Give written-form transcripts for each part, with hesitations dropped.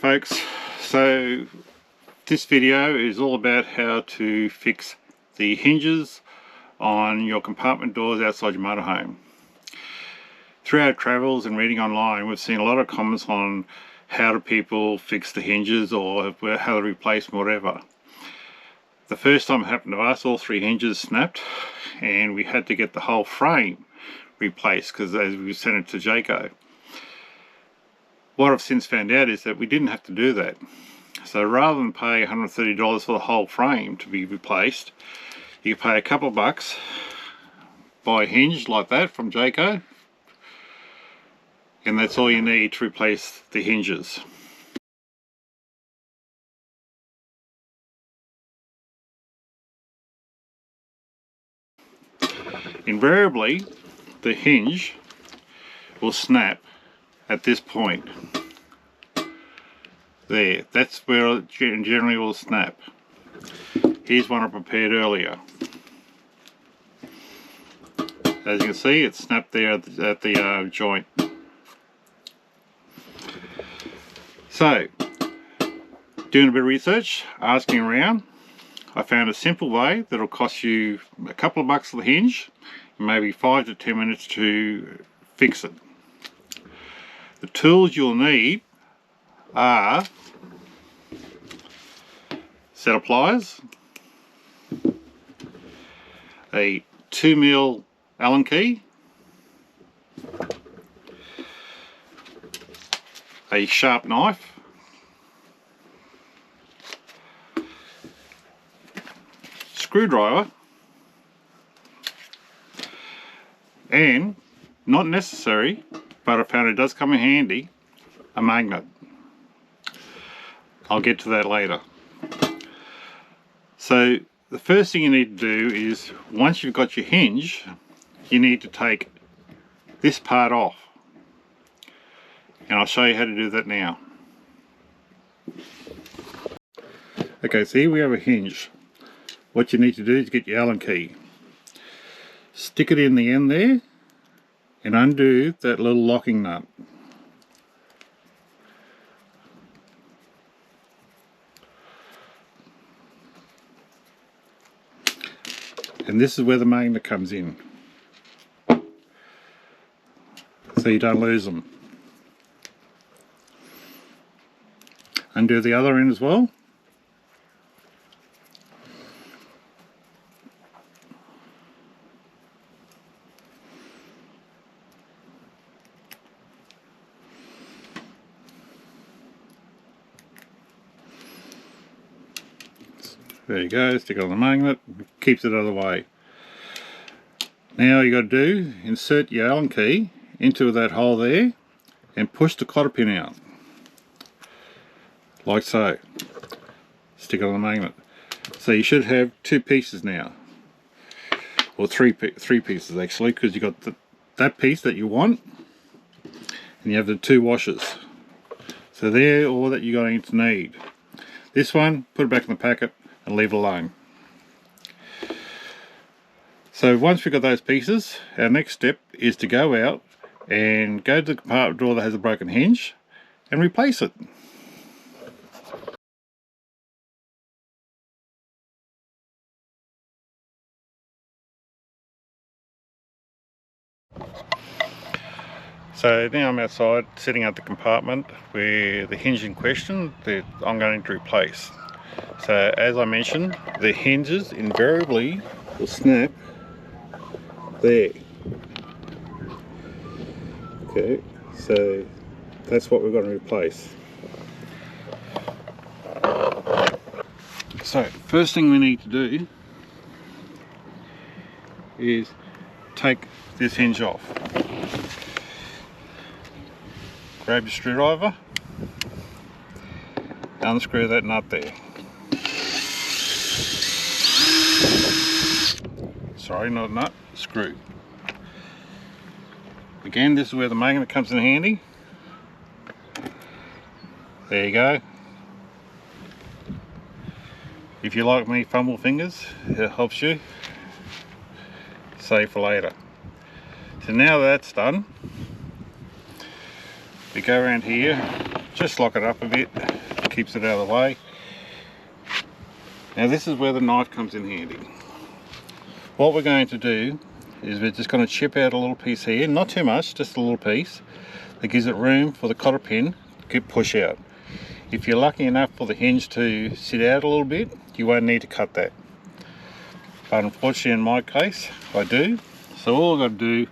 folks, so this video is all about how to fix the hinges on your compartment doors outside your motorhome. Through our travels and reading online, we've seen a lot of comments on how do people fix the hinges or how to replace them, whatever. The first time it happened to us, all three hinges snapped and we had to get the whole frame replaced because as we sent it to Jayco. What I've since found out is that we didn't have to do that. So rather than pay $130 for the whole frame to be replaced, you pay a couple of bucks, buy a hinge like that from Jayco, and that's all you need to replace the hinges. Invariably, the hinge will snap at this point. There, that's where it generally will snap. Here's one I prepared earlier. As you can see, it snapped there at the joint. So, doing a bit of research, asking around, I found a simple way that'll cost you a couple of bucks for the hinge, and maybe 5 to 10 minutes to fix it. The tools you'll need are set of pliers, a 2mm Allen key, a sharp knife, screwdriver, and, not necessary, but I found it does come in handy, a magnet. I'll get to that later. So the first thing you need to do is, once you've got your hinge, you need to take this part off. And I'll show you how to do that now. Okay, so here we have a hinge. What you need to do is get your Allen key. Stick it in the end there and undo that little locking nut. And this is where the magnet comes in, so you don't lose them. Undo the other end as well. There you go, stick it on the magnet, keeps it out of the way. Now all you got to do, insert your Allen key into that hole there and push the cotter pin out. Like so. Stick it on the magnet. So you should have two pieces now. Or three pieces actually, because you got that piece that you want and you have the two washers. So they're all that you're going to need. This one, put it back in the packet and leave it alone. So once we've got those pieces, our next step is to go out and go to the compartment door that has a broken hinge and replace it. So now I'm outside sitting at the compartment where the hinge in question that I'm going to replace. So as I mentioned, the hinges invariably will snap there. Okay, so that's what we're going to replace. So first thing we need to do is take this hinge off. Grab your screwdriver, unscrew that nut there. Sorry, not a nut, screw. Again, this is where the magnet comes in handy. There you go. If you like me fumble fingers, it helps you save for later. So now that's done, we go around here, just lock it up a bit, keeps it out of the way. Now this is where the knife comes in handy. What we're going to do is we're just going to chip out a little piece here, not too much, just a little piece that gives it room for the cotter pin to push out. If you're lucky enough for the hinge to sit out a little bit, you won't need to cut that. But unfortunately in my case, I do. So all I've got to do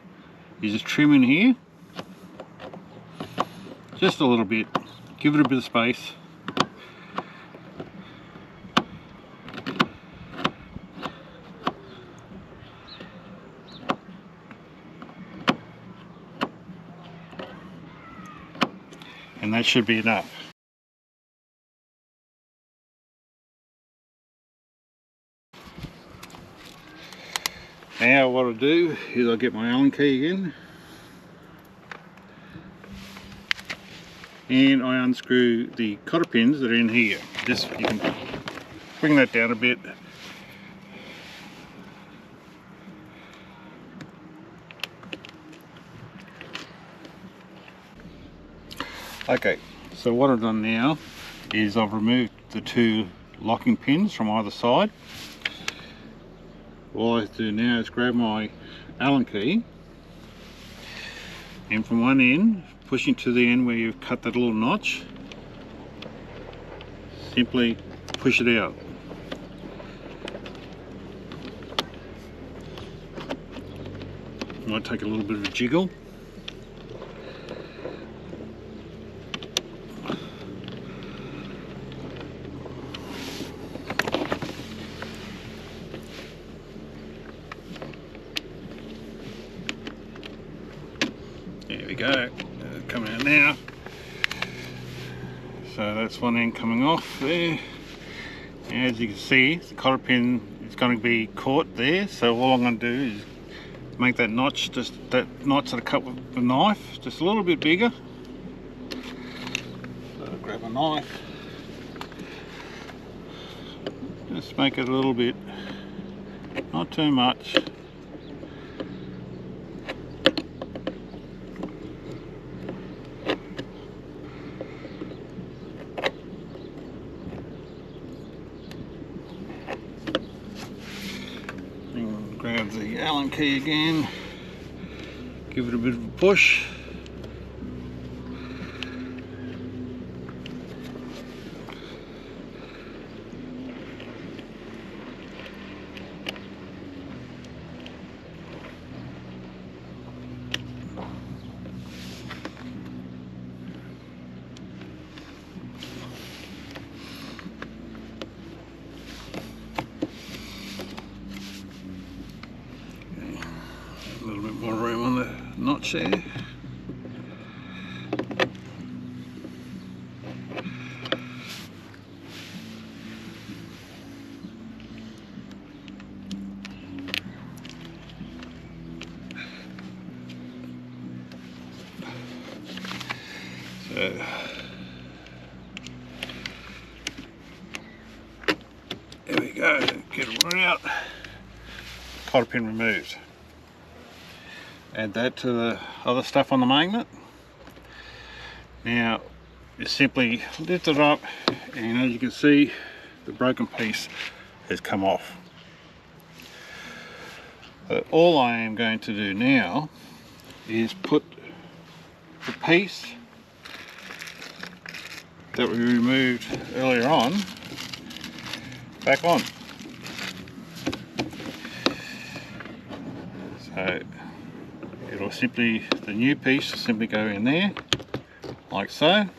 is just trim in here, just a little bit, give it a bit of space. And that should be enough. Now what I'll do is I'll get my Allen key again and I unscrew the cotter pins that are in here. Just, you can bring that down a bit. Okay, so what I've done now is I've removed the two locking pins from either side. All I have to do now is grab my Allen key and from one end, pushing to the end where you've cut that little notch, simply push it out. Might take a little bit of a jiggle. There we go, coming out now. So that's one end coming off there. And as you can see, the cotter pin is going to be caught there. So all I'm going to do is make that notch, just that notch that I cut with the knife, just a little bit bigger. So grab a knife, just make it a little bit, not too much. Grab the Allen key again, give it a bit of a push. A little bit more room on the notch there. So there we go, get it right out. Cotter pin removed. Add that to the other stuff on the magnet. Now you simply lift it up and as you can see the broken piece has come off. All I am going to do now is put the piece that we removed earlier on back on. So it'll simply, the new piece will simply go in there, like so. And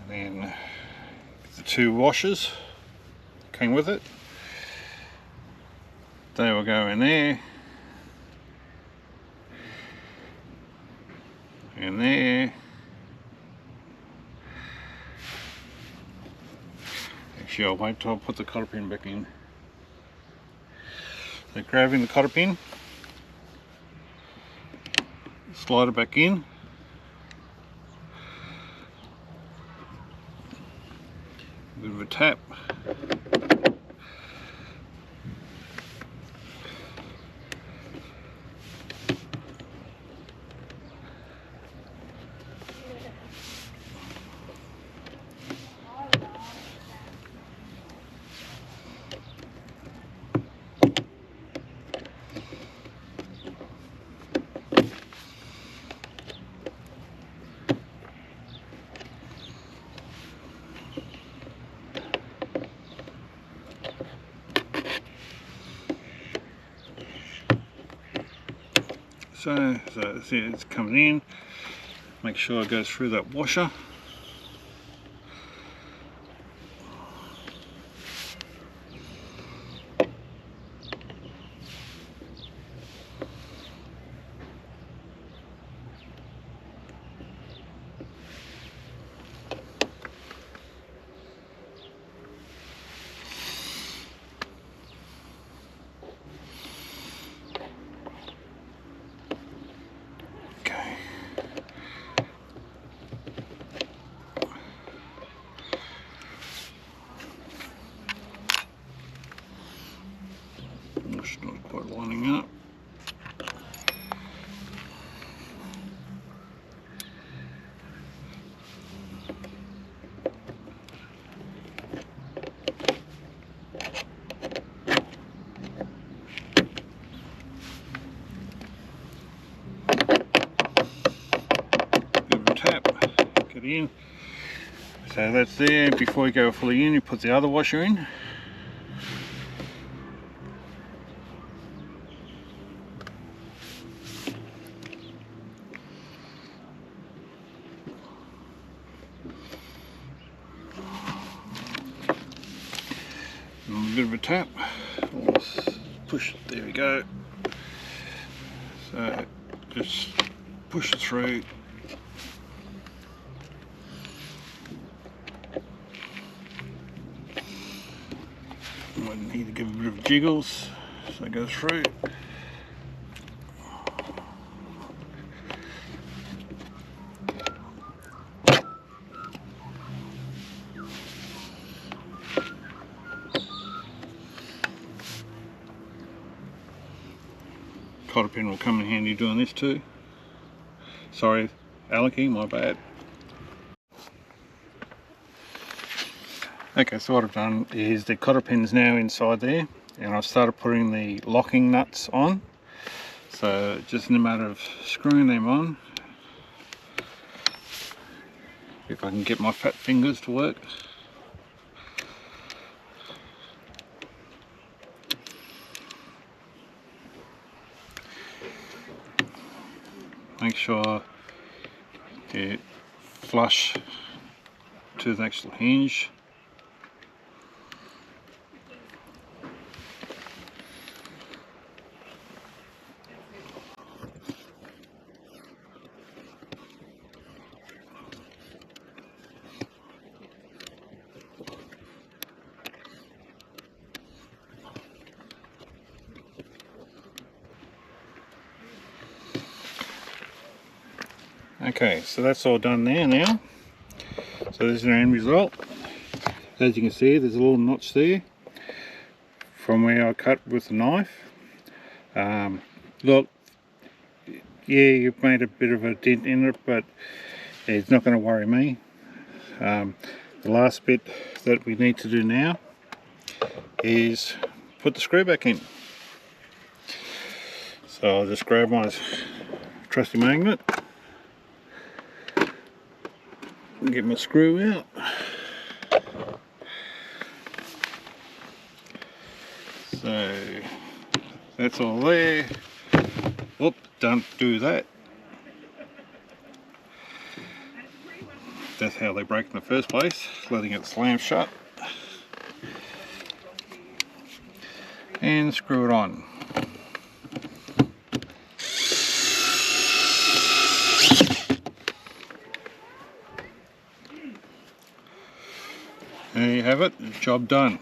then the two washers came with it. They will go in there and there. Actually, I'll wait till I put the cotter pin back in. So grabbing the cotter pin, slide it back in, bit of a tap. So see, it's coming in. Make sure it goes through that washer. It's not quite lining up. Bit of a tap, get in. So that's there. Before you go fully in, you put the other washer in. A bit of a tap, push, there we go. So just push it through. Might need to give a bit of jiggles so it goes through. Cotter pin will come in handy doing this too. Sorry, Alecky, my bad. Okay, so what I've done is the cotter pin's now inside there, and I've started putting the locking nuts on. So just in a matter of screwing them on, if I can get my fat fingers to work. Make sure you flush to the actual hinge. Okay, so that's all done there now. So this is our end result. As you can see, there's a little notch there from where I cut with the knife. Look, yeah, you've made a bit of a dent in it, but it's not going to worry me. The last bit that we need to do now is put the screw back in. So I'll just grab my trusty magnet and get my screw out. So that's all there. Whoop, don't do that. That's how they break in the first place, letting it slam shut. And screw it on. There you have it, job done.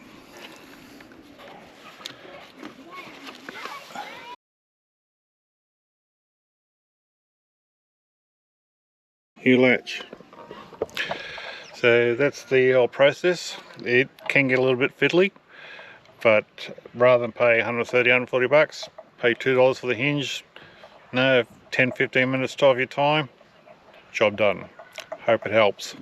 Heel latch. So that's the whole process. It can get a little bit fiddly, but rather than pay 130, 140 bucks, pay $2 for the hinge. No, 10, 15 minutes of your time, job done. Hope it helps.